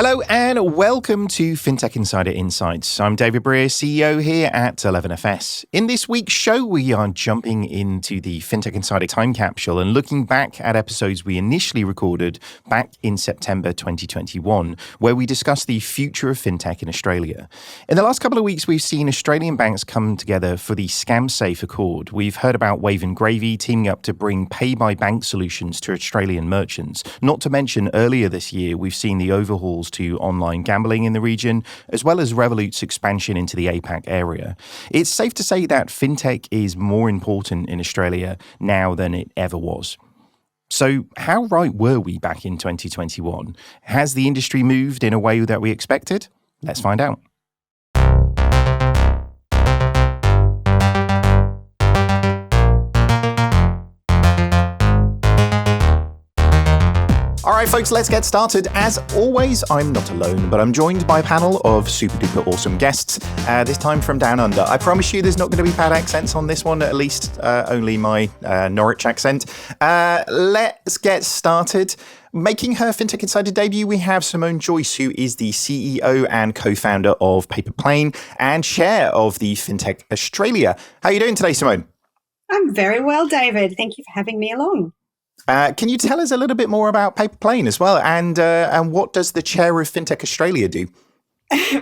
Hello and welcome to Fintech Insider Insights. I'm David Brear, CEO here at 11FS. In this week's show, we are jumping into the Fintech Insider time capsule and looking back at episodes we initially recorded back in September 2021, where we discussed the future of fintech in Australia. In the last couple of weeks, we've seen Australian banks come together for the scam-safe accord. We've heard about Wave and Gravy teaming up to bring pay-by-bank solutions to Australian merchants. Not to mention, earlier this year, we've seen the overhaul to online gambling in the region, as well as Revolut's expansion into the APAC area. It's safe to say that fintech is more important in Australia now than it ever was. So how right were we back in 2021? Has the industry moved in a way that we expected? Let's find out. All right, folks, let's get started. As always, I'm not alone, but I'm joined by a panel of super duper awesome guests, this time from Down Under. I promise you there's not going to be bad accents on this one, at least only my Norwich accent. Let's get started. Making her Fintech Insider debut, we have Simone Joyce, who is the CEO and co-founder of Paypa and chair of the Fintech Australia. How are you doing today, Simone? I'm very well, David. Thank you for having me along. Can you tell us a little bit more about Paypa as well, and what does the chair of Fintech Australia do?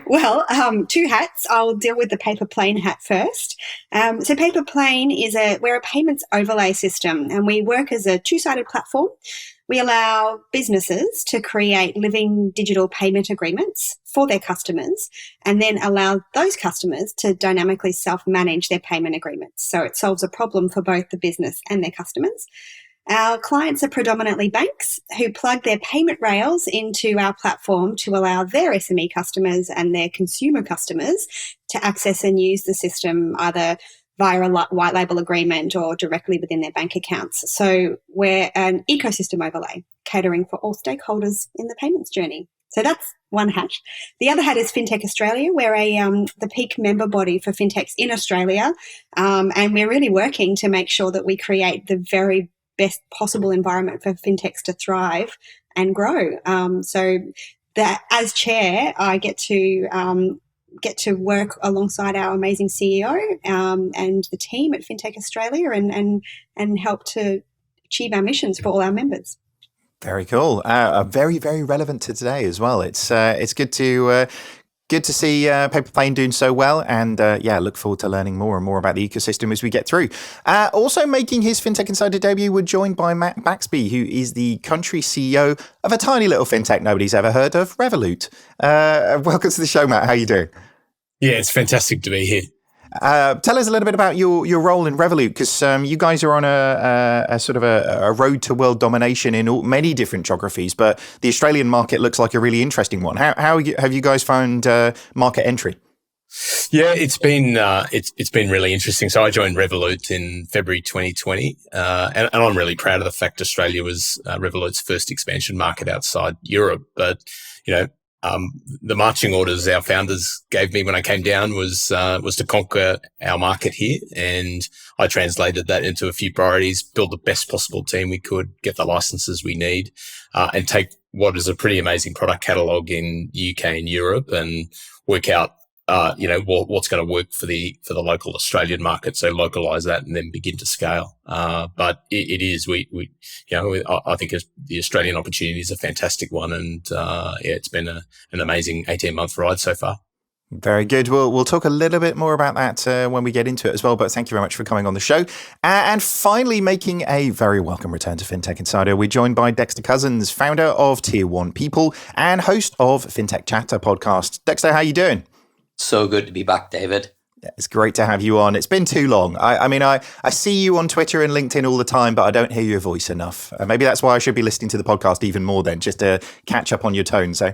Well, two hats. I'll deal with the Paypa hat first. So Paypa we're a payments overlay system, and we work as a two-sided platform. We allow businesses to create living digital payment agreements for their customers, and then allow those customers to dynamically self-manage their payment agreements. So it solves a problem for both the business and their customers. Our clients are predominantly banks who plug their payment rails into our platform to allow their SME customers and their consumer customers to access and use the system either via a white label agreement or directly within their bank accounts. So we're an ecosystem overlay catering for all stakeholders in the payments journey. So that's one hat. The other hat is Fintech Australia. We're the peak member body for fintechs in Australia, and we're really working to make sure that we create the very best possible environment for fintechs to thrive and grow. So that as chair, I get to work alongside our amazing CEO and the team at Fintech Australia and help to achieve our missions for all our members. Very cool. Very, very relevant to today as well. It's good to see Paypa doing so well, and look forward to learning more and more about the ecosystem as we get through. Also making his Fintech Insider debut, we're joined by Matt Baxby, who is the country CEO of a tiny little fintech nobody's ever heard of, Revolut. Welcome to the show, Matt. How are you doing? Yeah, it's fantastic to be here. Tell us a little bit about your role in Revolut, because you guys are on a sort of a road to world domination in many different geographies, but the Australian market looks like a really interesting one. How have you guys found market entry? Yeah, it's been really interesting. So I joined Revolut in February 2020, and I'm really proud of the fact Australia was Revolut's first expansion market outside Europe. But the marching orders our founders gave me when I came down was to conquer our market here, and I translated that into a few priorities: build the best possible team we could, get the licenses we need, and take what is a pretty amazing product catalog in UK and Europe and work out what's going to work for the local Australian market. So localize that and then begin to scale. But it is, I think the Australian opportunity is a fantastic one. And, it's been an amazing 18-month ride so far. Very good. We'll talk a little bit more about that when we get into it as well. But thank you very much for coming on the show. And finally, making a very welcome return to Fintech Insider, we're joined by Dexter Cousins, founder of Tier 1 People and host of Fintech Chatter podcast. Dexter, how are you doing? So good to be back, David. It's great to have you on. It's been too long. I see you on Twitter and LinkedIn all the time, but I don't hear your voice enough. Maybe that's why I should be listening to the podcast even more then, just to catch up on your tone. So,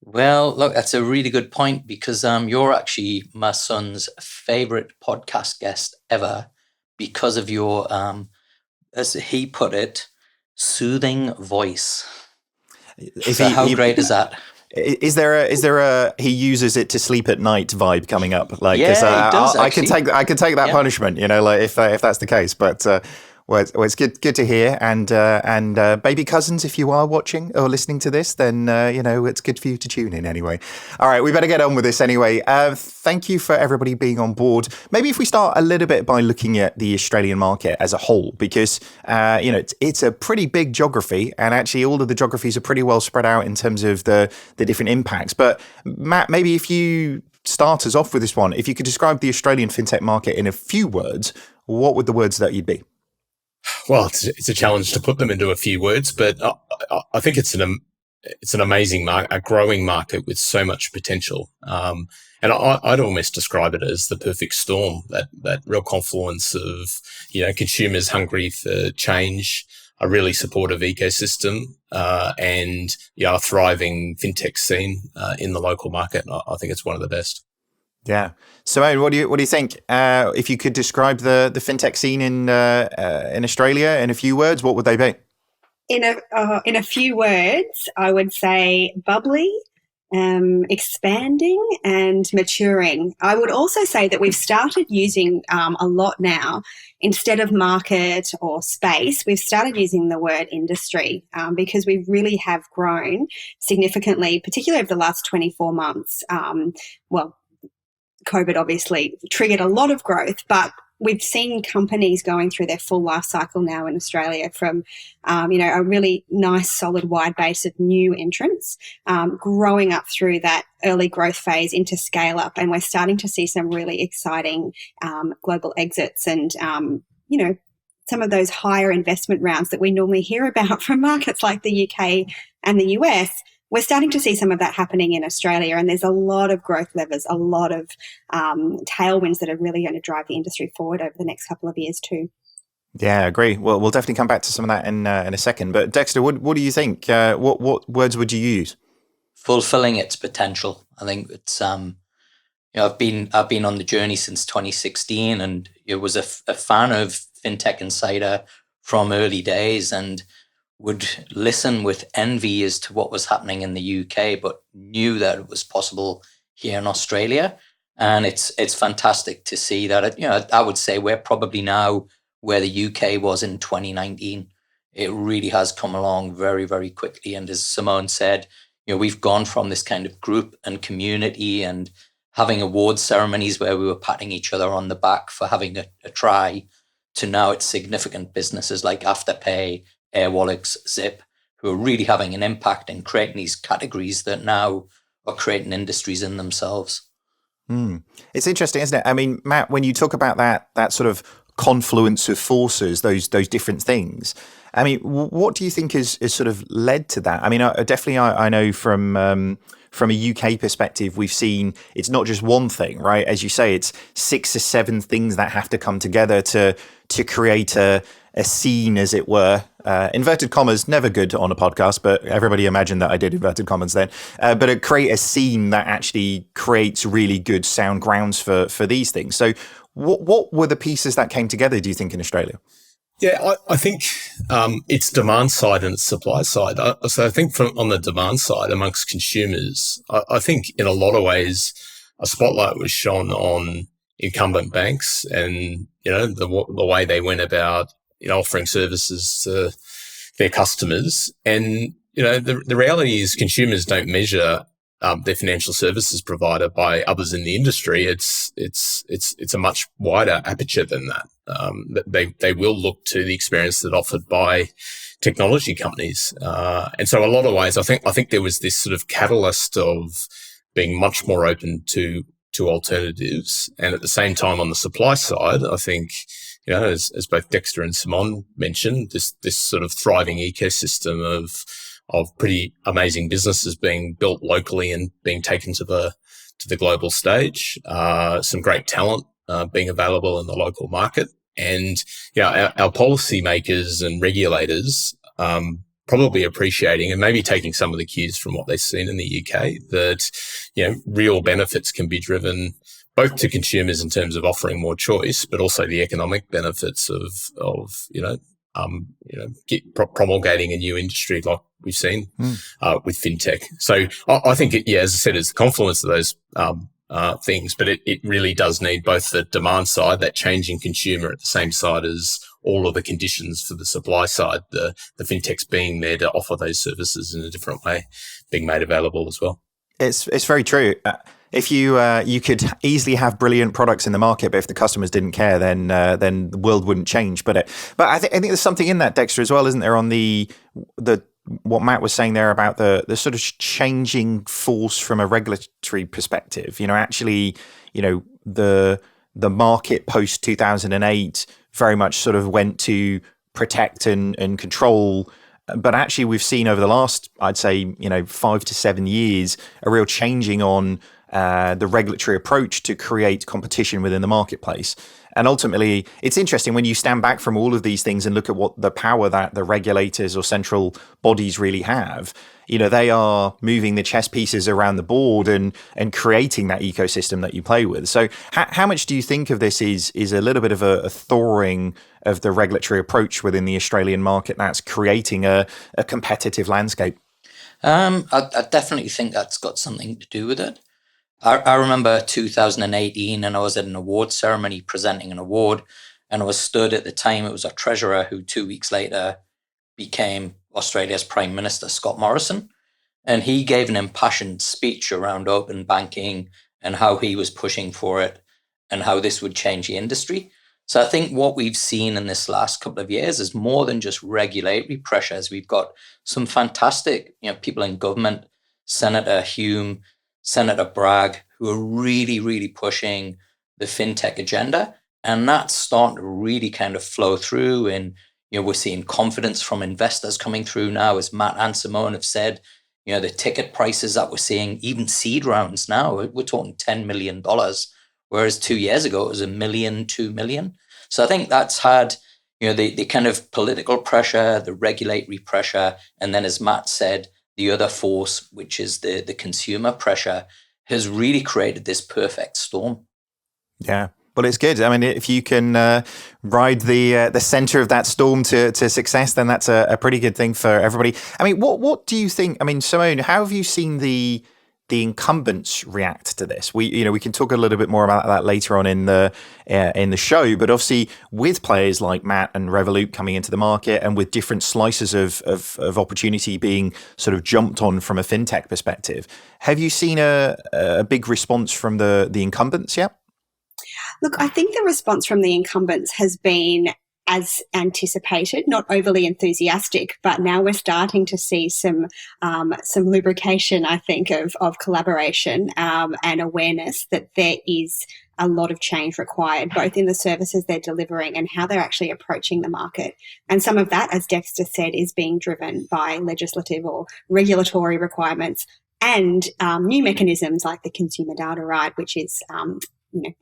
well, look, that's a really good point, because you're actually my son's favorite podcast guest ever because of your, as he put it, soothing voice. How great is that? Is there a he uses it to sleep at night vibe coming up? Like, yeah, he does, I can take that punishment, if that's the case. But It's good to hear. And baby cousins, if you are watching or listening to this, then it's good for you to tune in anyway. All right, we better get on with this anyway. Thank you for everybody being on board. Maybe if we start a little bit by looking at the Australian market as a whole, because it's a pretty big geography, and actually all of the geographies are pretty well spread out in terms of the different impacts. But Matt, maybe if you start us off with this one, if you could describe the Australian fintech market in a few words, what would the words that you'd be? Well, it's a challenge to put them into a few words, but I think it's an amazing market, a growing market with so much potential. And I'd almost describe it as the perfect storm, that real confluence of, consumers hungry for change, a really supportive ecosystem, and a thriving fintech scene in the local market. I think it's one of the best. Yeah. Simone, what do you think? If you could describe the fintech scene in Australia in a few words, what would they be? In a few words, I would say bubbly, expanding, and maturing. I would also say that we've started using a lot now, instead of market or space, we've started using the word industry because we really have grown significantly, particularly over the last 24 months. COVID obviously triggered a lot of growth, but we've seen companies going through their full life cycle now in Australia from, a really nice, solid, wide base of new entrants, growing up through that early growth phase into scale up. And we're starting to see some really exciting global exits and, some of those higher investment rounds that we normally hear about from markets like the UK and the US. We're starting to see some of that happening in Australia, and there's a lot of growth levers, a lot of tailwinds that are really going to drive the industry forward over the next couple of years too. Yeah, I agree. Well, we'll definitely come back to some of that in a second. But Dexter, what do you think? What words would you use? Fulfilling its potential. I think it's I've been on the journey since 2016, and I was a fan of Fintech Insider from early days, and would listen with envy as to what was happening in the UK, but knew that it was possible here in Australia. And it's fantastic to see that, I would say we're probably now where the UK was in 2019. It really has come along very, very quickly. And as Simone said, we've gone from this kind of group and community and having award ceremonies where we were patting each other on the back for having a try, to now it's significant businesses like Afterpay, Airwallex, Zip, who are really having an impact in creating these categories that now are creating industries in themselves. It's interesting, isn't it? I mean, Matt, when you talk about that sort of confluence of forces, those different things, I mean, what do you think has sort of led to that? I mean, definitely I know from a UK perspective, we've seen it's not just one thing, right? As you say, it's 6 or 7 things that have to come together to create a scene, as it were. Inverted commas, never good on a podcast, but everybody imagined that I did inverted commas then. But it create a scene that actually creates really good sound grounds for these things. So what were the pieces that came together, do you think, in Australia? Yeah, I think it's demand side and it's supply side. So I think on the demand side amongst consumers, I think in a lot of ways a spotlight was shone on incumbent banks and, the way they went about, offering services to their customers. And, the reality is consumers don't measure their financial services provider by others in the industry. It's a much wider aperture than that. They will look to the experience that's offered by technology companies. And so a lot of ways, I think there was this sort of catalyst of being much more open to alternatives. And at the same time, on the supply side, I think, as both Dexter and Simone mentioned, this sort of thriving ecosystem of pretty amazing businesses being built locally and being taken to the global stage. Some great talent being available in the local market, and our policymakers and regulators probably appreciating and maybe taking some of the cues from what they've seen in the UK, that real benefits can be driven both to consumers in terms of offering more choice, but also the economic benefits of promulgating a new industry like we've seen with fintech. So I think, as I said, it's the confluence of those things, but it really does need both the demand side, that changing consumer, at the same side as all of the conditions for the supply side, the fintechs being there to offer those services in a different way, being made available as well. It's very true. If you could easily have brilliant products in the market, but if the customers didn't care, then the world wouldn't change. But I think there's something in that, Dexter, as well, isn't there? On the what Matt was saying there about the sort of changing force from a regulatory perspective. Actually, the market post 2008 very much sort of went to protect and control. But actually, we've seen over the last, I'd say, 5 to 7 years, a real changing on the regulatory approach to create competition within the marketplace. And ultimately, it's interesting when you stand back from all of these things and look at what the power that the regulators or central bodies really have. They are moving the chess pieces around the board and creating that ecosystem that you play with. So how much do you think of this is a little bit of a thawing of the regulatory approach within the Australian market that's creating a competitive landscape? I definitely think that's got something to do with it. I remember 2018, and I was at an awards ceremony presenting an award, and I was stood at the time. It was our treasurer who 2 weeks later became Australia's Prime Minister, Scott Morrison. And he gave an impassioned speech around open banking and how he was pushing for it and how this would change the industry. So I think what we've seen in this last couple of years is more than just regulatory pressures. We've got some fantastic people in government, Senator Hume, Senator Bragg, who are really, really pushing the fintech agenda. And that's starting to really kind of flow through. And, we're seeing confidence from investors coming through now, as Matt and Simone have said. The ticket prices that we're seeing, even seed rounds now, we're talking $10 million, whereas 2 years ago it was $1 million, $2 million. So I think that's had, the kind of political pressure, the regulatory pressure, and then as Matt said, the other force, which is the consumer pressure, has really created this perfect storm. Yeah. Well, it's good. I mean, if you can ride the center of that storm to success, then that's a pretty good thing for everybody. I mean, what do you think? I mean, Simone, how have you seen the incumbents react to this? We can talk a little bit more about that later on in the show. But obviously, with players like Matt and Revolut coming into the market, and with different slices of opportunity being sort of jumped on from a fintech perspective, have you seen a big response from the incumbents yet? Look, I think the response from the incumbents has been as anticipated, not overly enthusiastic, but now we're starting to see some lubrication, I think, of collaboration and awareness that there is a lot of change required, both in the services they're delivering and how they're actually approaching the market. And some of that, as Dexter said, is being driven by legislative or regulatory requirements and new mechanisms like the consumer data right, which is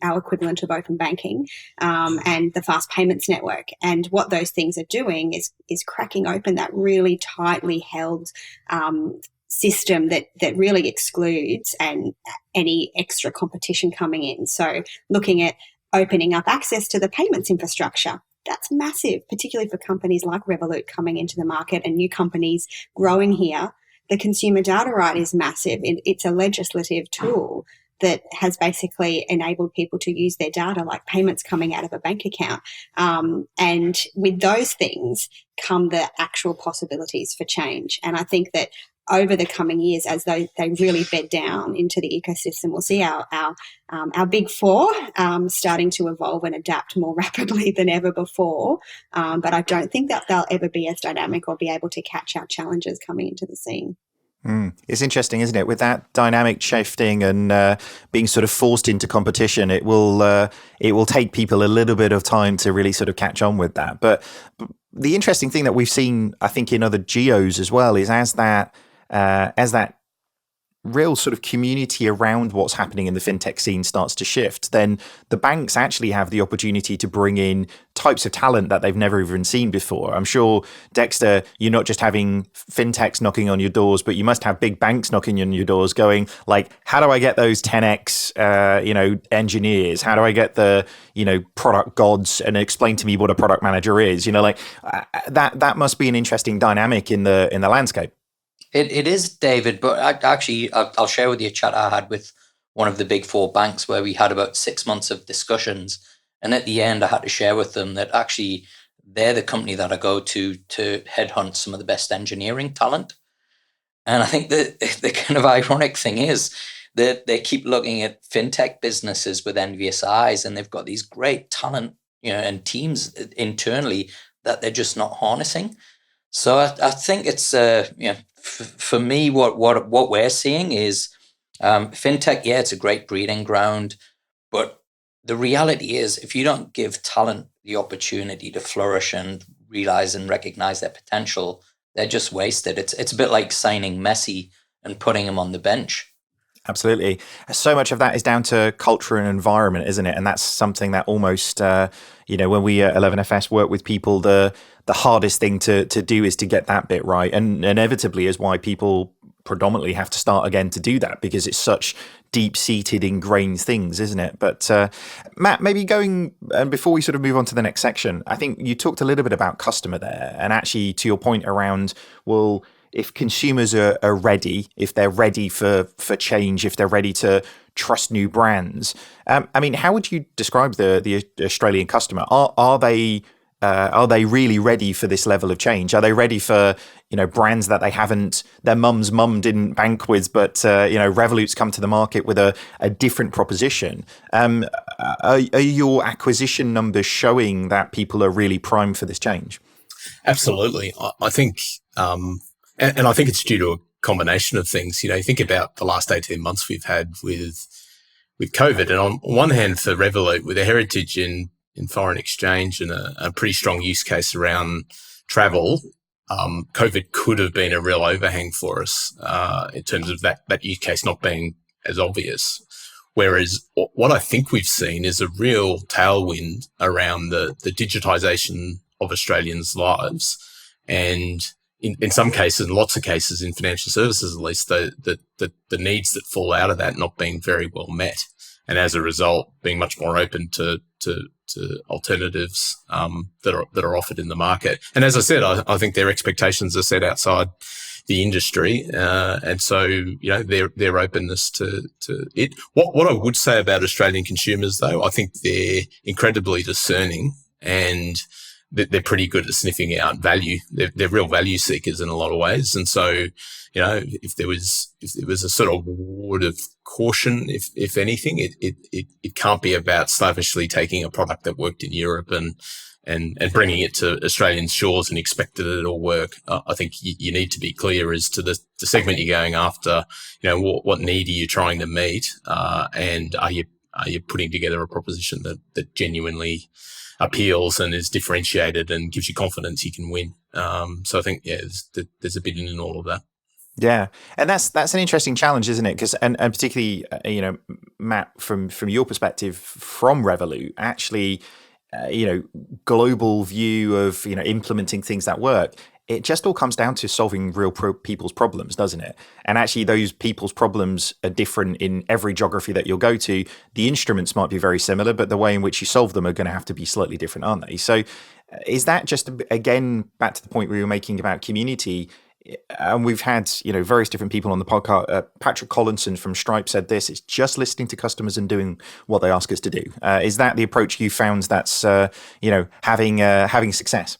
our equivalent of open banking, and the fast payments network. And what those things are doing is cracking open that really tightly held system that really excludes any extra competition coming in. So looking at opening up access to the payments infrastructure, that's massive, particularly for companies like Revolut coming into the market and new companies growing here. The consumer data right is massive. It's a legislative tool that has basically enabled people to use their data, like payments coming out of a bank account. And with those things come the actual possibilities for change. And I think that over the coming years, as they really bed down into the ecosystem, we'll see our big four starting to evolve and adapt more rapidly than ever before. But I don't think that they'll ever be as dynamic or be able to catch our challenges coming into the scene. It's interesting, isn't it? With that dynamic shifting and being sort of forced into competition, it will take people a little bit of time to really sort of catch on with that. But the interesting thing that we've seen, I think, in other geos as well, is as that real sort of community around what's happening in the fintech scene starts to shift, then the banks actually have the opportunity to bring in types of talent that they've never even seen before. I'm sure, Dexter, you're not just having fintechs knocking on your doors, but you must have big banks knocking on your doors going like, how do I get those 10x, engineers? How do I get the, product gods and explain to me what a product manager is? That must be an interesting dynamic in the landscape. It is, David, but I'll share with you a chat I had with one of the big four banks where we had about 6 months of discussions. And at the end, I had to share with them that actually they're the company that I go to headhunt some of the best engineering talent. And I think the kind of ironic thing is that they keep looking at fintech businesses with envious eyes, and they've got these great talent, and teams internally that they're just not harnessing. So I think it's for me, what we're seeing is fintech. Yeah, it's a great breeding ground, but the reality is, if you don't give talent the opportunity to flourish and realize and recognize their potential, they're just wasted. It's a bit like signing Messi and putting him on the bench. Absolutely. So much of that is down to culture and environment, isn't it? And that's something that almost, when we at 11FS work with people, the hardest thing to do is to get that bit right. And inevitably is why people predominantly have to start again to do that, because it's such deep-seated, ingrained things, isn't it? But Matt, maybe before we sort of move on to the next section, I think you talked a little bit about customer there, and actually to your point around, well, if consumers are ready, if they're ready for change, if they're ready to trust new brands, how would you describe the Australian customer? Are they really ready for this level of change? Are they ready for brands that their mum's mum didn't bank with, but Revolut's come to the market with a different proposition? Are your acquisition numbers showing that people are really primed for this change? Absolutely, I think. And I think it's due to a combination of things. You think about the last 18 months we've had with COVID, and on one hand, for Revolut, with a heritage in foreign exchange and a pretty strong use case around travel, COVID could have been a real overhang for us in terms of that use case not being as obvious. Whereas what I think we've seen is a real tailwind around the digitisation of Australians' lives, and in some cases, in lots of cases, in financial services at least, the needs that fall out of that not being very well met, and as a result, being much more open to alternatives that are offered in the market. And as I said, I think their expectations are set outside the industry, and so their openness to it. What I would say about Australian consumers, though, I think they're incredibly discerning, and they're pretty good at sniffing out value. They're real value seekers in a lot of ways. And so, if there was a sort of word of caution, if anything, it can't be about slavishly taking a product that worked in Europe and bringing it to Australian shores and expect that it'll work. I think you need to be clear as to the segment you're going after. What need are you trying to meet? And are you putting together a proposition that genuinely appeals and is differentiated and gives you confidence you can win. So I think, there's a bit in all of that. Yeah, and that's an interesting challenge, isn't it? Because and particularly, Matt, from your perspective, from Revolut, actually, global view of implementing things that work. It just all comes down to solving real people's problems, doesn't it? And actually, those people's problems are different in every geography that you'll go to. The instruments might be very similar, but the way in which you solve them are going to have to be slightly different, aren't they? So is that just, again, back to the point we were making about community? And we've had, various different people on the podcast. Patrick Collinson from Stripe said this: it's just listening to customers and doing what they ask us to do. Is that the approach you found that's, having success?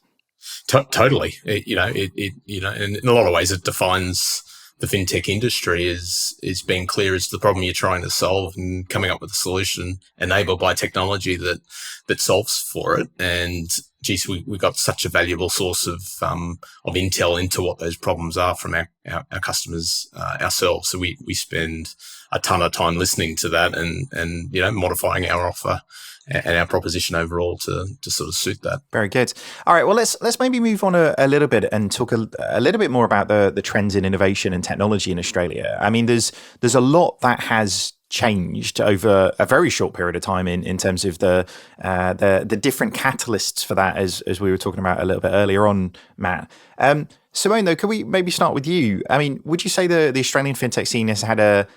Totally. And in a lot of ways, it defines the fintech industry is being clear as to the problem you're trying to solve and coming up with a solution enabled by technology that solves for it. And geez, we got such a valuable source of intel into what those problems are from our customers ourselves. So we spend a ton of time listening to that and modifying our offer and our proposition overall to sort of suit that. Very good. All right. Well, let's maybe move on a little bit and talk a little bit more about the trends in innovation and technology in Australia. I mean, there's a lot that has changed over a very short period of time in terms of the different catalysts for that, as we were talking about a little bit earlier on, Matt. Simone, though, can we maybe start with you? I mean, would you say the Australian fintech scene has had a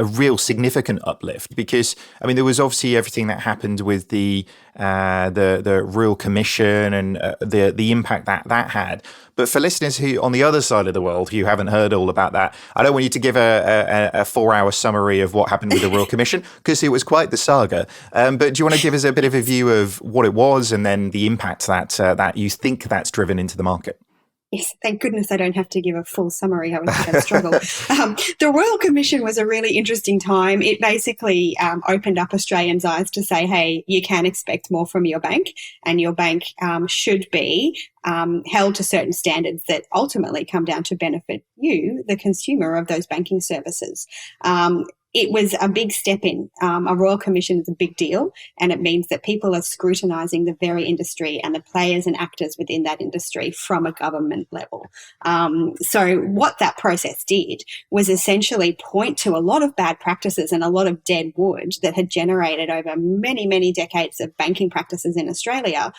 real significant uplift? Because I mean, there was obviously everything that happened with the Royal Commission and the impact that had. But for listeners who on the other side of the world who haven't heard all about that, I don't want you to give a 4-hour summary of what happened with the Royal Commission, because it was quite the saga. But do you want to give us a bit of a view of what it was and then the impact that you think that's driven into the market? Yes, thank goodness I don't have to give a full summary. I would think I'd struggle. The Royal Commission was a really interesting time. It basically opened up Australians' eyes to say, hey, you can expect more from your bank, and your bank should be held to certain standards that ultimately come down to benefit you, the consumer of those banking services. It was a big step in. A Royal Commission is a big deal, and it means that people are scrutinising the very industry and the players and actors within that industry from a government level. So what that process did was essentially point to a lot of bad practices and a lot of dead wood that had generated over many, many decades of banking practices in Australia,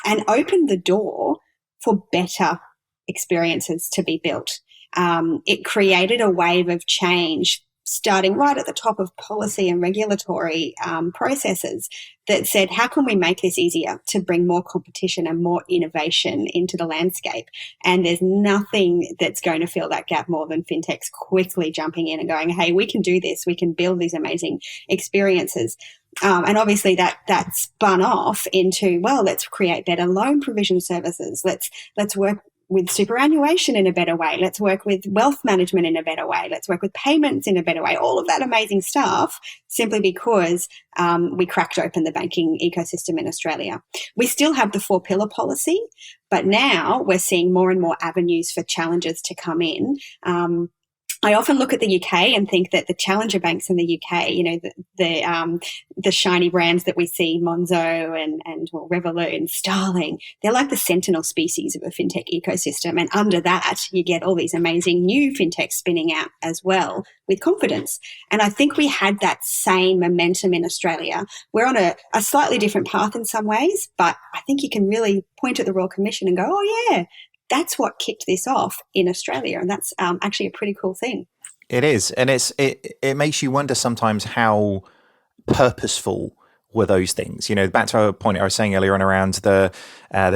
and opened the door for better experiences to be built. It created a wave of change starting right at the top of policy and regulatory processes that said, how can we make this easier to bring more competition and more innovation into the landscape? And there's nothing that's going to fill that gap more than fintechs quickly jumping in and going, hey, we can do this. We can build these amazing experiences. And obviously that spun off into, well, let's create better loan provision services. Let's work with superannuation in a better way. Let's work with wealth management in a better way. Let's work with payments in a better way. All of that amazing stuff simply because we cracked open the banking ecosystem in Australia. We still have the 4-pillar policy, but now we're seeing more and more avenues for challengers to come in. I often look at the UK and think that the challenger banks in the UK, you know, the shiny brands that we see, Monzo and Revolut and Starling, they're like the sentinel species of a fintech ecosystem. And under that, you get all these amazing new fintechs spinning out as well with confidence. And I think we had that same momentum in Australia. We're on a slightly different path in some ways, but I think you can really point at the Royal Commission and go, oh, yeah, that's what kicked this off in Australia. And that's actually a pretty cool thing. It is. And it makes you wonder sometimes how purposeful were those things. You know, back to a point I was saying earlier on around the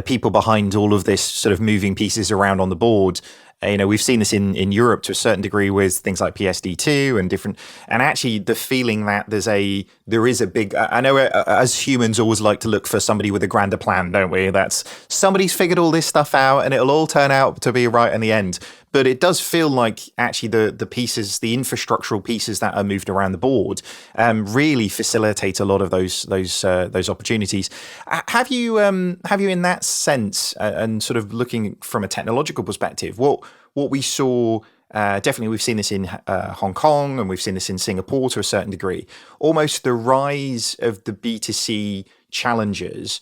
people behind all of this sort of moving pieces around on the board. You know, we've seen this in Europe to a certain degree with things like PSD2 and different, and actually the feeling that there is a big, I know as humans always like to look for somebody with a grander plan, don't we? That's somebody's figured all this stuff out and it'll all turn out to be right in the end. But it does feel like actually the pieces, the infrastructural pieces that are moved around the board, really facilitate a lot of those opportunities. Have you in that sense, and sort of looking from a technological perspective, what we saw? Definitely, we've seen this in Hong Kong and we've seen this in Singapore to a certain degree. Almost the rise of the B2C challengers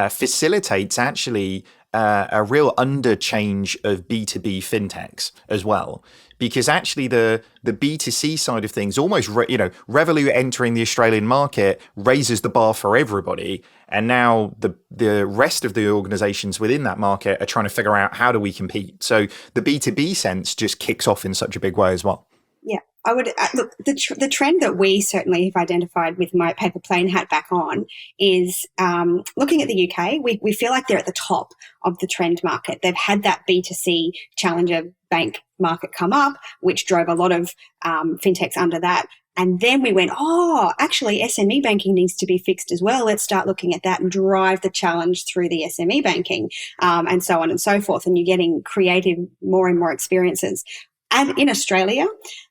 facilitates actually a real underchange of B2B fintechs as well, because actually the B2C side of things almost, Revolut entering the Australian market raises the bar for everybody. And now the rest of the organizations within that market are trying to figure out how do we compete. So the B2B sense just kicks off in such a big way as well. Yeah, I would look. The trend that we certainly have identified with my Paypa Plane hat back on is looking at the UK. We feel like they're at the top of the trend market. They've had that B2C challenger bank market come up, which drove a lot of fintechs under that. And then we went, actually, SME banking needs to be fixed as well. Let's start looking at that and drive the challenge through the SME banking, and so on and so forth. And you're getting creative, more and more experiences. And in Australia,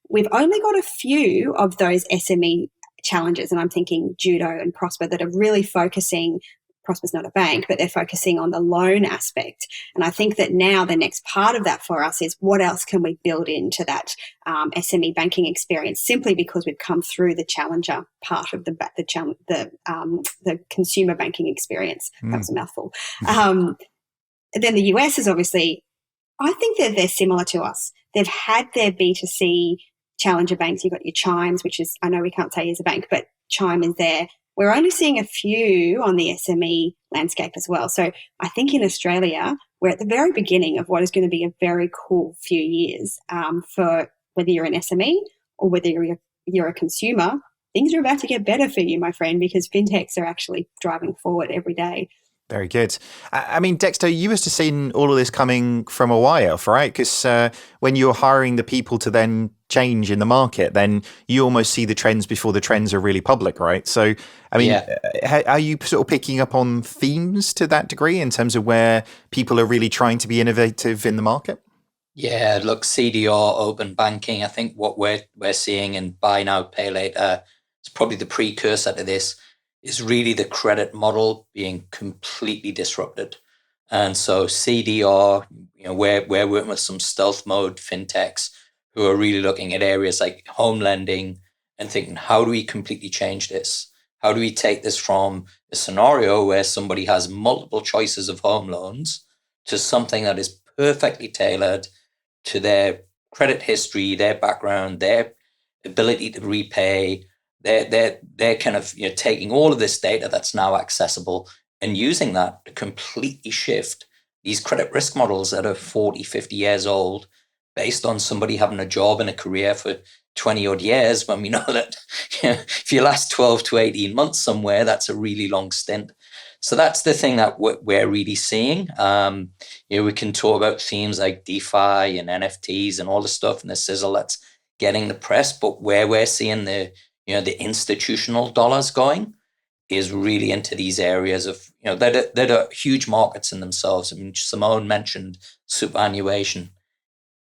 we've only got a few of those SME challenges, and I'm thinking Judo and Prosper, that are really focusing. Prosper's not a bank, but they're focusing on the loan aspect. And I think that now the next part of that for us is what else can we build into that SME banking experience, simply because we've come through the challenger part of the consumer banking experience. That was a mouthful. Then the US is obviously, I think that they're similar to us. They've had their B2C challenger banks. You've got your Chimes, which is, I know we can't say is a bank, but Chime is there. we're only seeing a few on the SME landscape as well. So I think in Australia, we're at the very beginning of what is going to be a very cool few years for whether you're an SME or whether you're a consumer. Things are about to get better for you, my friend, because fintechs are actually driving forward every day. Very good. I mean, Dexter, you must have seen all of this coming from a while off, right? Because when you're hiring the people to then change in the market, then you almost see the trends before the trends are really public, right? So, I mean, are you sort of picking up on themes to that degree in terms of where people are really trying to be innovative in the market? Yeah, look, CDR, open banking, I think what we're seeing in buy now, pay later, it's probably the precursor to this, is really the credit model being completely disrupted. And so CDR, we're working with some stealth mode fintechs who are really looking at areas like home lending and thinking, how do we completely change this? How do we take this from a scenario where somebody has multiple choices of home loans to something that is perfectly tailored to their credit history, their background, their ability to repay. They're kind of taking all of this data that's now accessible and using that to completely shift these credit risk models that are 40, 50 years old based on somebody having a job and a career for 20 odd years, when we know that if you last 12 to 18 months somewhere, that's a really long stint. So that's the thing that we're really seeing. We can talk about themes like DeFi and NFTs and all the stuff and the sizzle that's getting the press, but where we're seeing the institutional dollars going is really into these areas of, that are huge markets in themselves. I mean, Simone mentioned superannuation.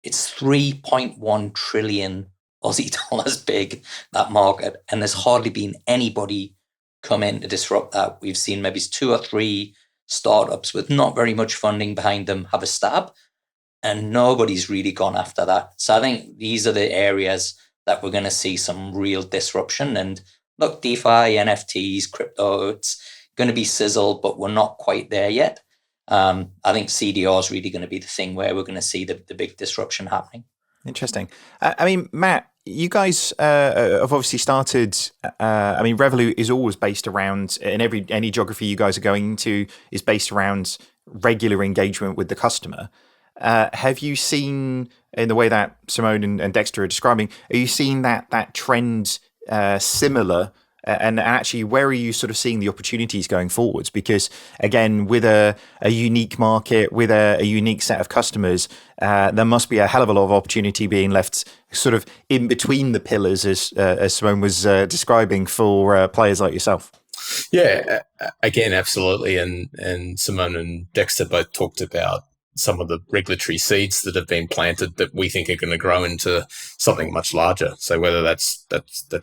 It's 3.1 trillion Aussie dollars big, that market. And there's hardly been anybody come in to disrupt that. We've seen maybe 2 or 3 startups with not very much funding behind them have a stab, and nobody's really gone after that. So I think these are the areas that we're going to see some real disruption. And look, DeFi, NFTs, crypto, it's going to be sizzle, but we're not quite there yet. I think CDR is really going to be the thing where we're going to see the big disruption happening. Interesting. I mean, Matt, you guys have obviously started. I mean, Revolut is always based around, in any geography you guys are going to is based around regular engagement with the customer. Have you seen, in the way that Simone and Dexter are describing, are you seeing that trend similar? And actually, where are you sort of seeing the opportunities going forwards? Because again, with a unique market, with a unique set of customers, there must be a hell of a lot of opportunity being left sort of in between the pillars, as Simone was describing, for players like yourself. Yeah, again, absolutely. And Simone and Dexter both talked about some of the regulatory seeds that have been planted that we think are going to grow into something much larger. So whether that's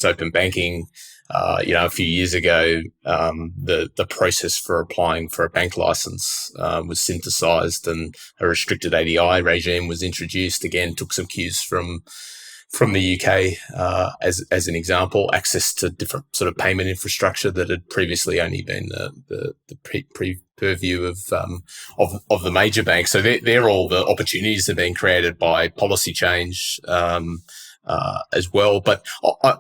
open banking. A few years ago, the process for applying for a bank license was synthesized, and a restricted ADI regime was introduced. Again, took some cues from the UK as an example. Access to different sort of payment infrastructure that had previously only been the purview of the major banks. So they're all the opportunities that are being created by policy change. As well. But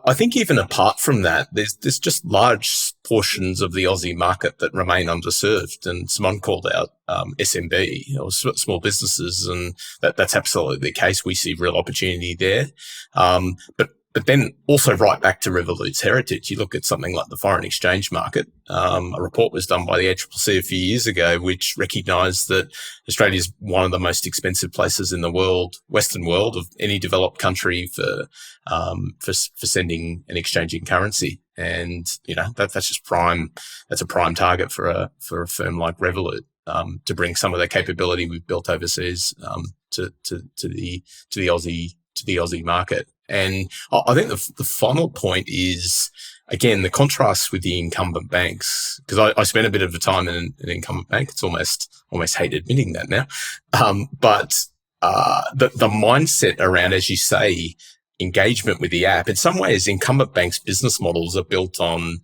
I think even apart from that, there's just large portions of the Aussie market that remain underserved. And Simone called out SMB, or small businesses, and that's absolutely the case. We see real opportunity there. But then also right back to Revolut's heritage, you look at something like the foreign exchange market. A report was done by the ACCC a few years ago, which recognised that Australia is one of the most expensive places in the world, Western world, of any developed country for sending and exchanging currency. And that's just prime. That's a prime target for a firm like Revolut to bring some of the capability we've built overseas to the Aussie market. And I think the final point is, again, the contrast with the incumbent banks, because I spent a bit of a time in an incumbent bank. It's almost hate admitting that now. But the mindset around, as you say, engagement with the app, in some ways, incumbent banks' business models are built on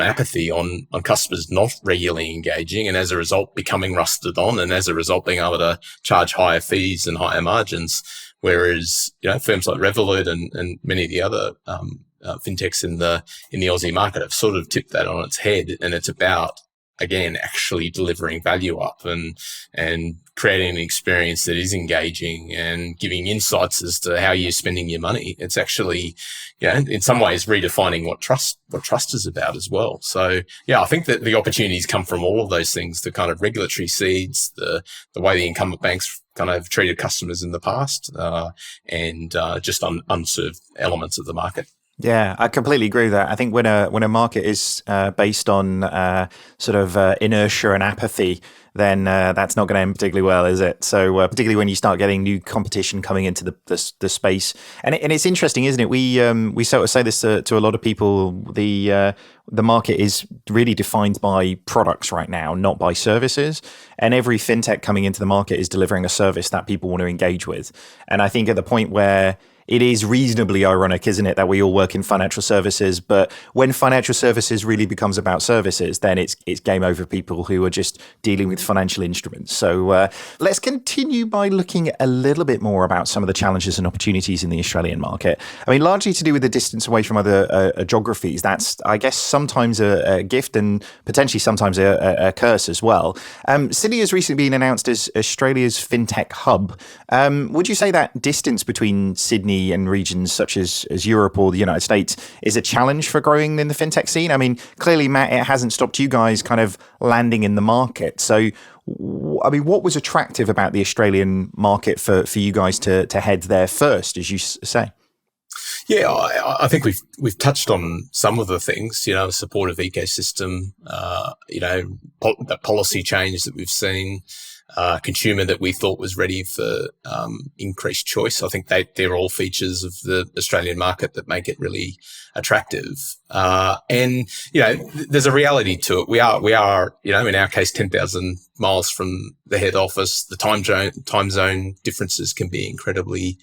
apathy, on customers not regularly engaging, and as a result becoming rusted on, and as a result being able to charge higher fees and higher margins. Whereas, firms like Revolut and many of the other fintechs in the Aussie market have sort of tipped that on its head, and it's about, again, actually delivering value up and creating an experience that is engaging and giving insights as to how you're spending your money. It's actually, in some ways redefining what trust is about as well. So, I think that the opportunities come from all of those things, the kind of regulatory seeds, the way the incumbent banks kind of treated customers in the past, and just unserved elements of the market. Yeah, I completely agree with that. I think when a market is based on sort of inertia and apathy, then that's not going to end particularly well, is it? So particularly when you start getting new competition coming into the space, and it's interesting, isn't it? We sort of say this to a lot of people. The market is really defined by products right now, not by services. And every fintech coming into the market is delivering a service that people want to engage with. And I think at the point where it is reasonably ironic, isn't it, that we all work in financial services, but when financial services really becomes about services, then it's game over people who are just dealing with financial instruments. So let's continue by looking a little bit more about some of the challenges and opportunities in the Australian market. I mean, largely to do with the distance away from other geographies. That's, I guess, sometimes a gift and potentially sometimes a curse as well. Sydney has recently been announced as Australia's fintech hub. Would you say that distance between Sydney and regions such as Europe or the United States is a challenge for growing in the fintech scene? I mean, clearly, Matt, it hasn't stopped you guys kind of landing in the market. So, I mean, what was attractive about the Australian market for you guys to head there first, as you say? Yeah, I think we've touched on some of the things, a supportive ecosystem, the policy change that we've seen, consumer that we thought was ready for increased choice. I think they're all features of the Australian market that make it really attractive. And there's a reality to it. We are in our case 10,000 miles from the head office. The time zone differences can be incredibly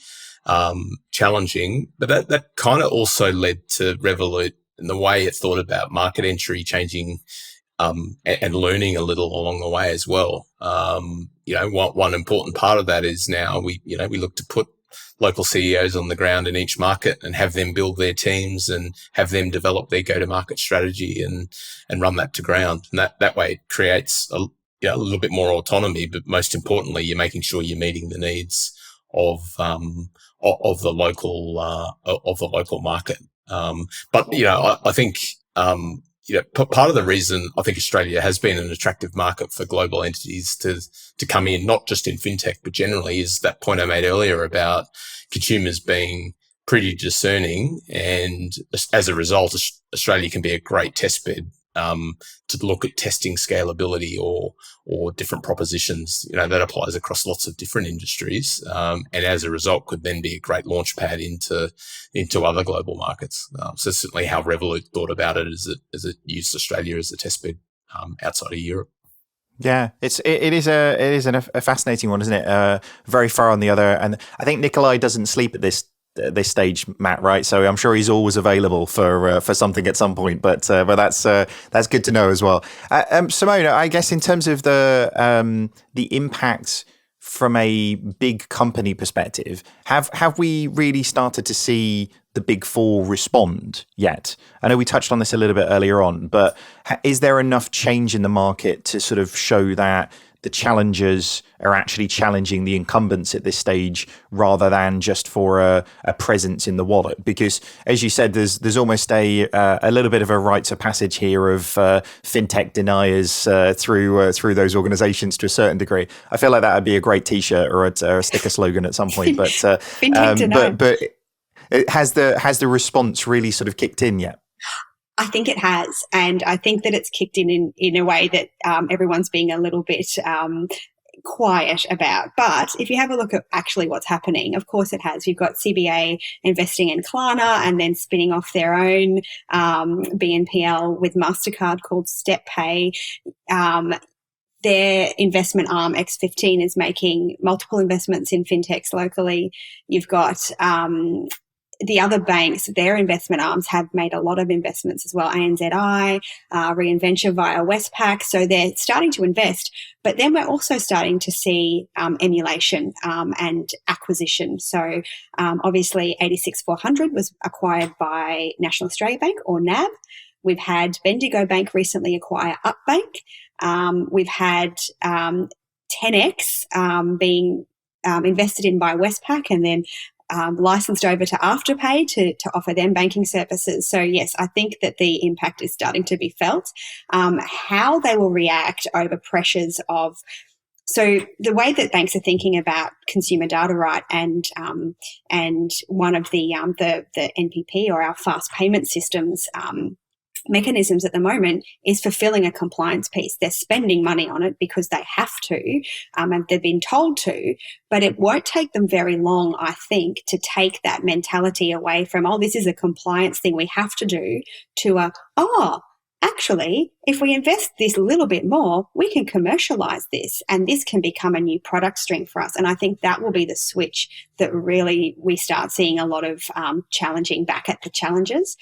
challenging, but that kind of also led to Revolut and the way it thought about market entry changing, and learning a little along the way as well. One important part of that is now we look to put local CEOs on the ground in each market and have them build their teams and have them develop their go-to-market strategy and run that to ground. And that way it creates a little bit more autonomy, but most importantly, you're making sure you're meeting the needs of the local market. But I think part of the reason I think Australia has been an attractive market for global entities to come in, not just in fintech, but generally, is that point I made earlier about consumers being pretty discerning. And as a result, Australia can be a great test bed to look at testing scalability or different propositions. That applies across lots of different industries, and as a result could then be a great launch pad into other global markets. So certainly how Revolut thought about it is it used Australia as a test bed outside of Europe. Yeah, it is a fascinating one, isn't it? Very far on the other, and I think Nikolai doesn't sleep at this stage, Matt, right? So I'm sure he's always available for something at some point. But that's good to know as well. Simone, I guess in terms of the impact from a big company perspective, have we really started to see the big four respond yet? I know we touched on this a little bit earlier on, but is there enough change in the market to sort of show that the challengers are actually challenging the incumbents at this stage rather than just for a presence in the wallet? Because, as you said, there's almost a little bit of a rites of passage here of fintech deniers through those organizations to a certain degree. I feel like that would be a great T-shirt or a sticker slogan at some point. But has the response really sort of kicked in yet? I think it has, and I think that it's kicked in a way that everyone's being a little bit quiet about. But if you have a look at actually what's happening, of course it has. You've got CBA investing in Klarna and then spinning off their own BNPL with MasterCard called StepPay. Their investment arm, X15, is making multiple investments in fintechs locally. You've got the other banks, their investment arms have made a lot of investments as well. ANZI, Reinventure via Westpac. So they're starting to invest. But then we're also starting to see emulation and acquisition. So obviously 86400 was acquired by National Australia Bank, or NAB. We've had Bendigo Bank recently acquire UpBank. We've had 10X being invested in by Westpac and then licensed over to Afterpay to offer them banking services. So yes, I think that the impact is starting to be felt. How they will react over pressures of, so the way that banks are thinking about consumer data, right, and one of the NPP, or our fast payment systems mechanisms at the moment, is fulfilling a compliance piece. They're spending money on it because they have to, and they've been told to, but it won't take them very long, I think, to take that mentality away from, oh, this is a compliance thing we have to do, to actually, if we invest this little bit more, we can commercialize this and this can become a new product stream for us. And I think that will be the switch that really we start seeing a lot of challenging back at the challengers.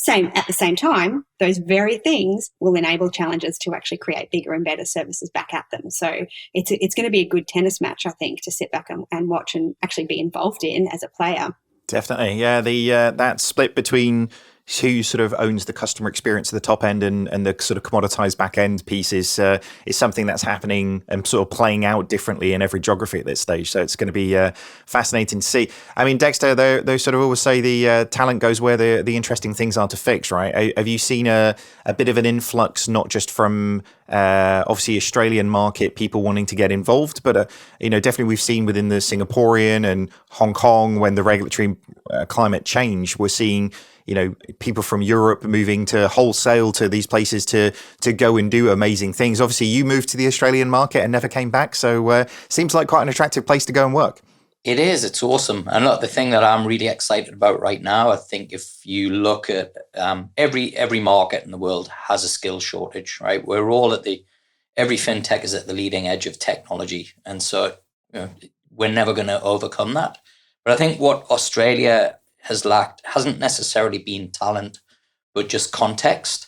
At the same time, those very things will enable challengers to actually create bigger and better services back at them. So it's going to be a good tennis match, I think, to sit back and watch and actually be involved in as a player. Definitely, yeah. The that split between who sort of owns the customer experience at the top end and the sort of commoditized back end piece is something that's happening and sort of playing out differently in every geography at this stage. So it's going to be fascinating to see. I mean, Dexter, they sort of always say the talent goes where the interesting things are to fix, right? Have you seen a bit of an influx, not just from obviously Australian market, people wanting to get involved, but definitely we've seen within the Singaporean and Hong Kong, when the regulatory climate changed, we're seeing people from Europe moving to wholesale to these places to go and do amazing things. Obviously, you moved to the Australian market and never came back, so seems like quite an attractive place to go and work. It is. It's awesome. And look, the thing that I'm really excited about right now, I think if you look at every market in the world has a skill shortage, right? We're all every fintech is at the leading edge of technology. And so we're never going to overcome that. But I think what Australia has lacked hasn't necessarily been talent, but just context.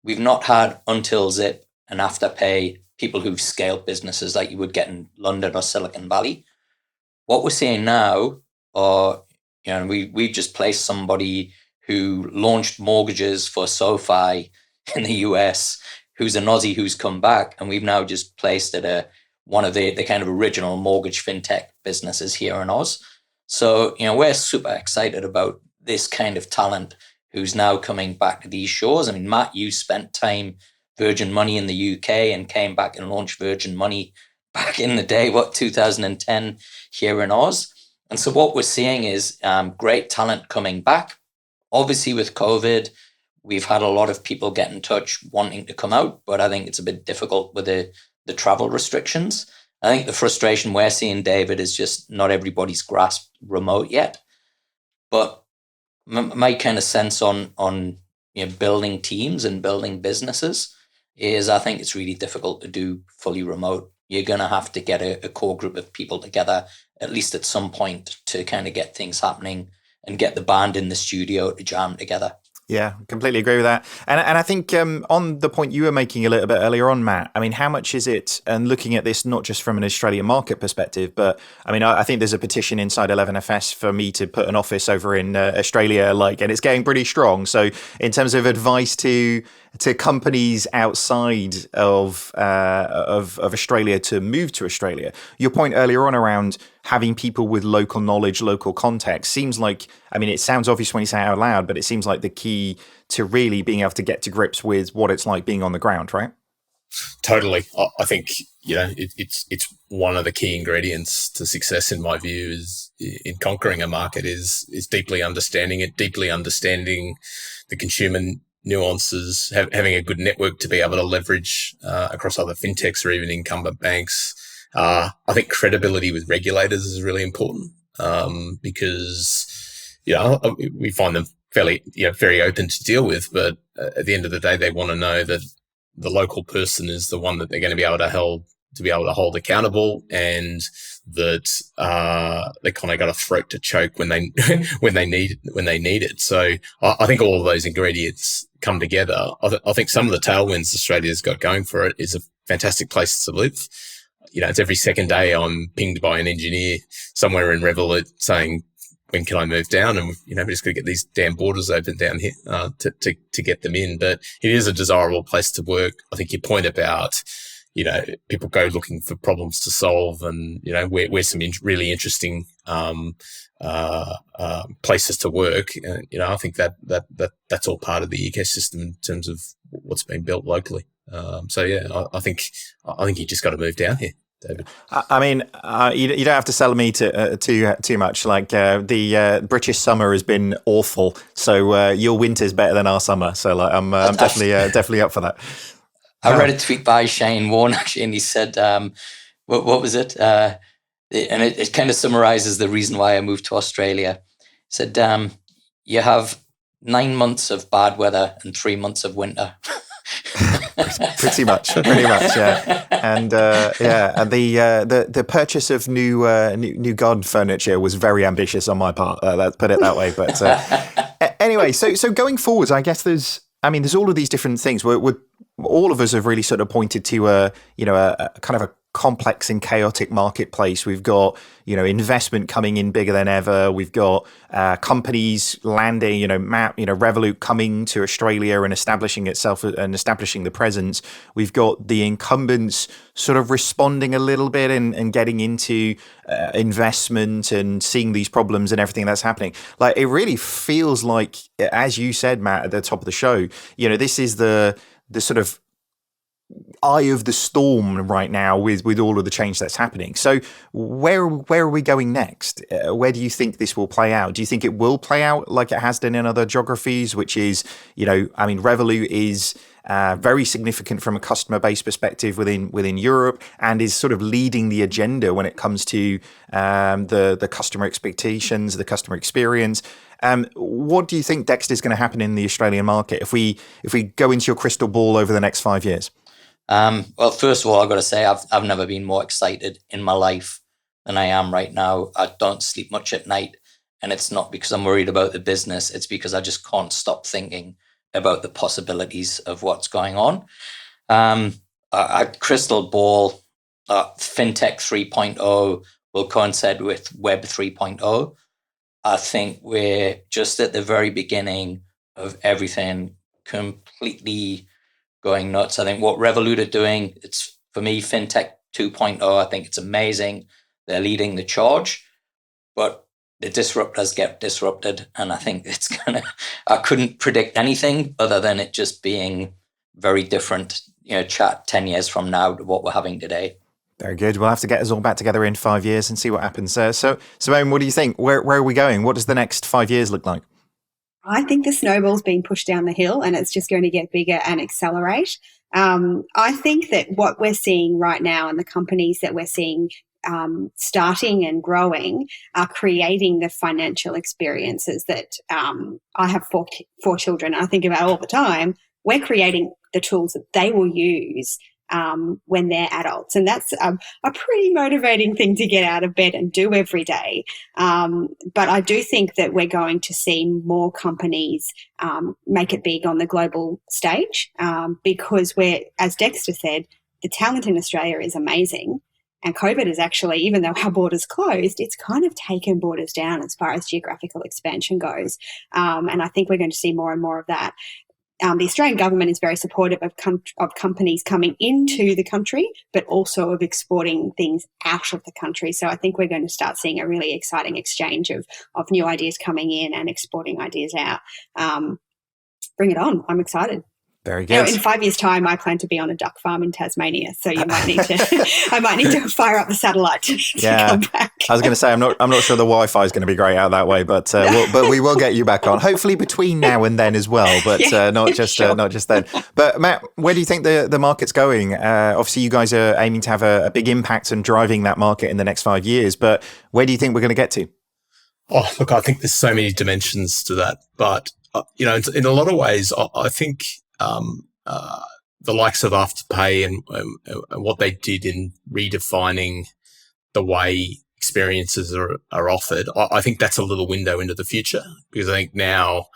We've not had Until Zip and Afterpay, people who've scaled businesses like you would get in London or Silicon Valley. What we're seeing now are, we just placed somebody who launched mortgages for SoFi in the US, who's an Aussie who's come back, and we've now just placed at one of the kind of original mortgage fintech businesses here in Oz. So, we're super excited about this kind of talent who's now coming back to these shores. I mean, Matt, you spent time Virgin Money in the UK and came back and launched Virgin Money back in the day, 2010 here in Oz. And so what we're seeing is great talent coming back. Obviously, with COVID, we've had a lot of people get in touch wanting to come out, but I think it's a bit difficult with the travel restrictions. I think the frustration we're seeing, David, is just not everybody's grasped remote yet. But my kind of sense on building teams and building businesses is I think it's really difficult to do fully remote. You're going to have to get a core group of people together, at least at some point, to kind of get things happening and get the band in the studio to jam together. Yeah, completely agree with that. And I think on the point you were making a little bit earlier on, Matt, I mean, how much is it, and looking at this not just from an Australian market perspective, but I mean, I think there's a petition inside 11FS for me to put an office over in Australia, and it's getting pretty strong. So in terms of advice to companies outside of Australia to move to Australia, your point earlier on around having people with local knowledge, local context seems like, I mean, it sounds obvious when you say it out loud, but it seems like the key to really being able to get to grips with what it's like being on the ground, right? Totally. I think, it's one of the key ingredients to success, in my view, is in conquering a market is deeply understanding it, deeply understanding the consumer nuances, having a good network to be able to leverage across other fintechs or even incumbent banks. I think credibility with regulators is really important because, we find them fairly, very open to deal with, but at the end of the day, they want to know that the local person is the one that they're going to be able to hold to be able to hold accountable, and that they kind of got a throat to choke when they when they need it. So I think all of those ingredients come together. I think some of the tailwinds Australia's got going for it is a fantastic place to live. It's every second day I'm pinged by an engineer somewhere in Revolut saying, when can I move down? And we're just going to get these damn borders open down here to get them in. But it is a desirable place to work. I think your point about people go looking for problems to solve, and we're some really interesting places to work. I think that's all part of the ecosystem in terms of what's been built locally. I think you just got to move down here, David. I mean, you don't have to sell me too much. Like the British summer has been awful, so your winter's better than our summer. So I'm definitely up for that. I read a tweet by Shane Warne actually, and he said, "What was it?" And it kind of summarizes the reason why I moved to Australia. He said, "You have 9 months of bad weather and 3 months of winter." pretty much, yeah. And and the purchase of new garden furniture was very ambitious on my part. Let's put it that way. But anyway, so going forwards, I guess there's all of these different things. We're all of us have really sort of pointed to a kind of a complex and chaotic marketplace. We've got investment coming in bigger than ever. We've got companies landing, Revolut coming to Australia and establishing itself and establishing the presence. We've got the incumbents sort of responding a little bit and getting into investment and seeing these problems and everything that's happening. Like, it really feels like, as you said, Matt, at the top of the show, this is the sort of eye of the storm right now with all of the change that's happening. So where are we going next? Where do you think this will play out? Do you think it will play out like it has done in other geographies, which is, Revolut is very significant from a customer base perspective within Europe, and is sort of leading the agenda when it comes to the customer expectations, the customer experience. What do you think, Dexter, is going to happen in the Australian market if we go into your crystal ball over the next 5 years? Well, first of all, I've got to say I've never been more excited in my life than I am right now. I don't sleep much at night, and it's not because I'm worried about the business. It's because I just can't stop thinking about the possibilities of what's going on. Crystal ball, Fintech 3.0 will coincide with Web 3.0. I think we're just at the very beginning of everything completely going nuts. I think what Revolut are doing, it's, for me, Fintech 2.0, I think it's amazing. They're leading the charge, but the disruptors get disrupted. And I think I couldn't predict anything other than it just being very different, chat 10 years from now to what we're having today. Very good. We'll have to get us all back together in 5 years and see what happens. So Simone, what do you think? Where are we going? What does the next 5 years look like? I think the snowball's being pushed down the hill, and it's just going to get bigger and accelerate. I think that what we're seeing right now, and the companies that we're seeing starting and growing, are creating the financial experiences that I have four children. I think about all the time. We're creating the tools that they will use when they're adults. And that's a pretty motivating thing to get out of bed and do every day. But I do think that we're going to see more companies make it big on the global stage because as Dexter said, the talent in Australia is amazing. And COVID is actually, even though our borders closed, it's kind of taken borders down as far as geographical expansion goes. And I think we're going to see more and more of that. The Australian government is very supportive of companies coming into the country, but also of exporting things out of the country. So I think we're going to start seeing a really exciting exchange of new ideas coming in and exporting ideas out. Bring it on. I'm excited. Very good. In 5 years' time, I plan to be on a duck farm in Tasmania, so you might need to. I might need to fire up the satellite to come back. I was going to say I'm not sure the Wi-Fi is going to be great out that way, but we will get you back on. Hopefully between now and then as well, but not just then. But Matt, where do you think the market's going? Obviously, you guys are aiming to have a big impact on driving that market in the next 5 years. But where do you think we're going to get to? Oh, look, I think there's so many dimensions to that, but in a lot of ways, I think. the likes of Afterpay and what they did in redefining the way experiences are offered, I think that's a little window into the future, because I think now,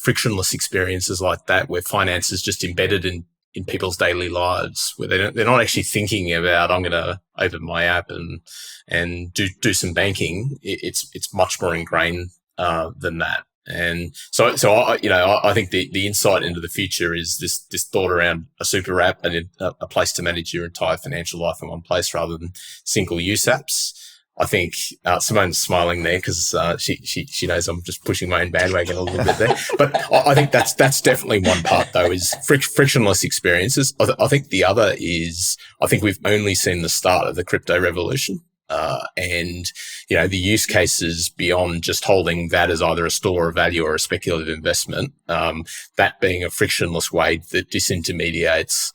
frictionless experiences like that, where finance is just embedded in people's daily lives, where they're not actually thinking about, I'm going to open my app and do some banking. It's much more ingrained than that. And so I think the insight into the future is this thought around a super app and a place to manage your entire financial life in one place rather than single use apps. I think Simone's smiling there because she knows I'm just pushing my own bandwagon a little bit there. But I think that's definitely one part, though, is frictionless experiences. I think the other is, I think we've only seen the start of the crypto revolution. And the use cases beyond just holding that as either a store of value or a speculative investment, that being a frictionless way that disintermediates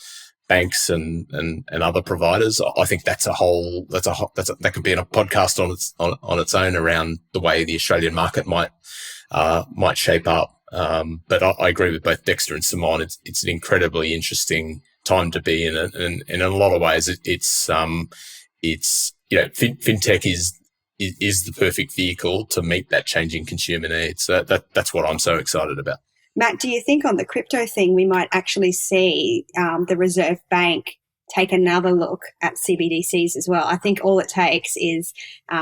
banks and other providers. I think that could be in a podcast on its own around the way the Australian market might shape up. But I agree with both Dexter and Simone. It's an incredibly interesting time to be in, and in a lot of ways, it's fintech is the perfect vehicle to meet that changing consumer needs. So that's what I'm so excited about. Matt, do you think on the crypto thing we might actually see the Reserve Bank take another look at CBDCs as well? I think all it takes is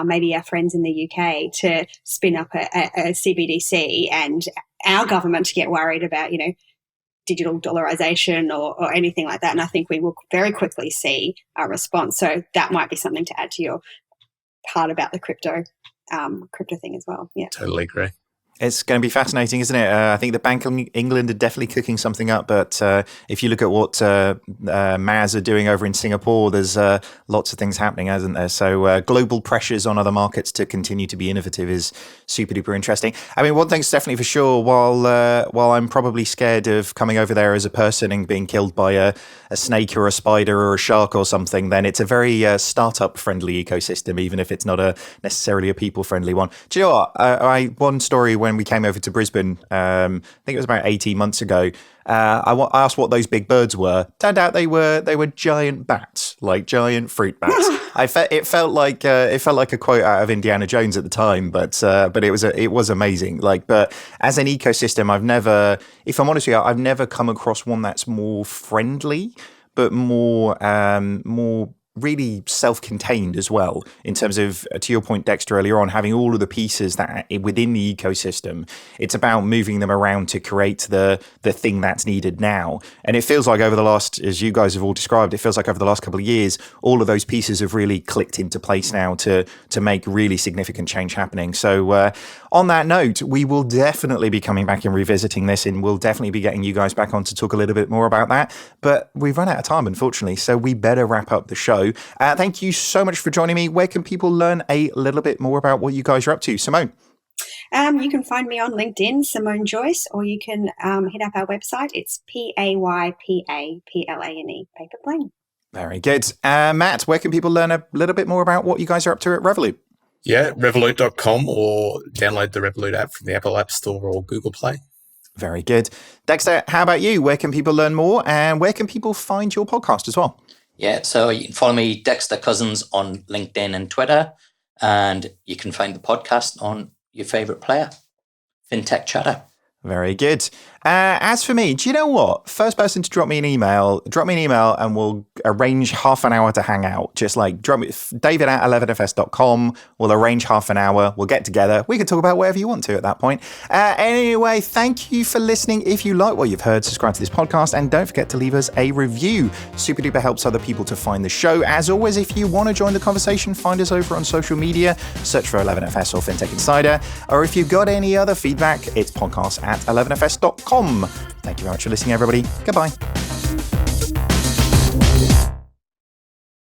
maybe our friends in the UK to spin up a CBDC and our government to get worried about, digital dollarization or anything like that. And I think we will very quickly see a response. So that might be something to add to your part about the crypto thing as well. Yeah, totally agree. It's going to be fascinating, isn't it? I think the Bank of England are definitely cooking something up. But if you look at what MAS are doing over in Singapore, there's lots of things happening, isn't there? So global pressures on other markets to continue to be innovative is super duper interesting. I mean, one thing's definitely for sure, while I'm probably scared of coming over there as a person and being killed by a snake or a spider or a shark or something, then it's a very startup-friendly ecosystem, even if it's not necessarily a people-friendly one. Do you know what? One story when we came over to Brisbane, I think it was about 18 months ago, I asked what those big birds were. Turned out they were giant bats, like giant fruit bats. It felt like a quote out of Indiana Jones at the time, but it was amazing. But as an ecosystem, if I'm honest with you, I've never come across one that's more friendly, but more really self-contained as well, in terms of, to your point, Dexter, earlier on, having all of the pieces that within the ecosystem. It's about moving them around to create the thing that's needed now. And it feels like over the last, as you guys have all described, it feels like over the last couple of years, all of those pieces have really clicked into place now to make really significant change happening. So on that note, we will definitely be coming back and revisiting this, and we'll definitely be getting you guys back on to talk a little bit more about that. But we've run out of time, unfortunately, so we better wrap up the show. Thank you so much for joining me. Where can people learn a little bit more about what you guys are up to? Simone? You can find me on LinkedIn, Simone Joyce, or you can hit up our website. It's Paypa Plane, Paypa Plane. Very good. Matt, where can people learn a little bit more about what you guys are up to at Revolut? Yeah, Revolut.com, or download the Revolut app from the Apple App Store or Google Play. Very good. Dexter, how about you? Where can people learn more, and where can people find your podcast as well? Yeah, so you can follow me, Dexter Cousins, on LinkedIn and Twitter, and you can find the podcast on your favorite player, Fintech Chatter. Very good. As for me, do you know what? First person to drop me an email and we'll arrange half an hour to hang out. Just like drop me david@11fs.com. We'll arrange half an hour. We'll get together. We can talk about whatever you want to at that point. Anyway, thank you for listening. If you like what you've heard, subscribe to this podcast and don't forget to leave us a review. Super duper helps other people to find the show. As always, if you want to join the conversation, find us over on social media. Search for 11FS or Fintech Insider. Or if you've got any other feedback, it's podcast@11fs.com. Thank you very much for listening, everybody. Goodbye.